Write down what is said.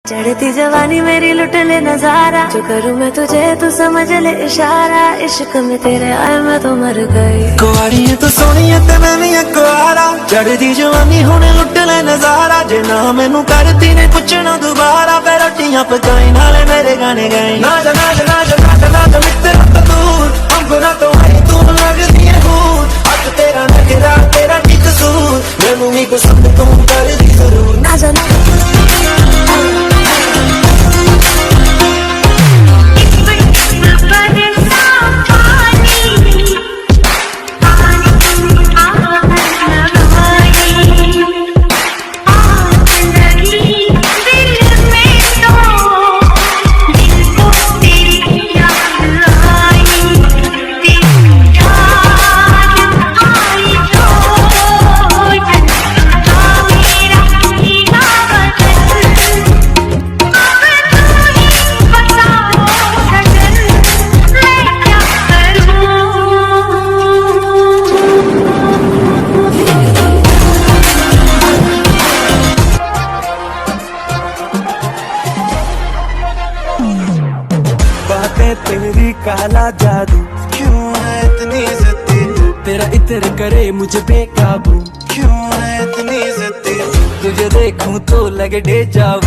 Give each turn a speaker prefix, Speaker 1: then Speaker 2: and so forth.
Speaker 1: चढ़ती जवानी मेरी लुट ले नजारा, जो करूँ मैं तुझे तू समझ ले इशारा, इश्क में तेरे आए मैं तो मर गई।
Speaker 2: कुआरी है तू सोनी है ते मैं भी कुआरा, चढ़ती जवानी हुणे लुट ले नजारा, जे ना मैनू करती ने पुछना दोबारा, फिर रोटियां पकाई नाले मेरे गाने गाई। ना जा ना जा ना जा ना जा ना जा मित्र तो दूर, हमको ना तो आई तू लगती है हूर, आज तेरा नखरा तेरा की कसूर, मैनू भी पसंद तू कर दी जरूर।
Speaker 1: ना जा ना
Speaker 2: बातें तेरी काला जादू, क्यों है इतनी जिद्दी, तेरा इत्र करे मुझे बेकाबू, क्यों है इतनी जिद्दी, तुझे देखूं तो लगे डेजा vu।